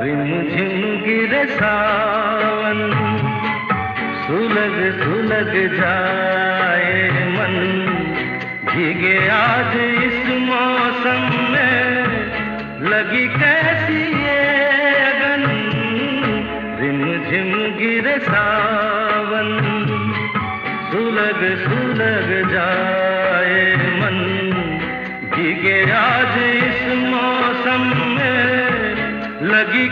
रिमझिम गिरे सावन, सुलग सुलग जाए मन, भीगे आज इस मौसम में, लगी कैसी ये अगन। रिमझिम गिरे सावन, सुलग सुलग जाए मन, भीगे आज इस मौसम में, लगी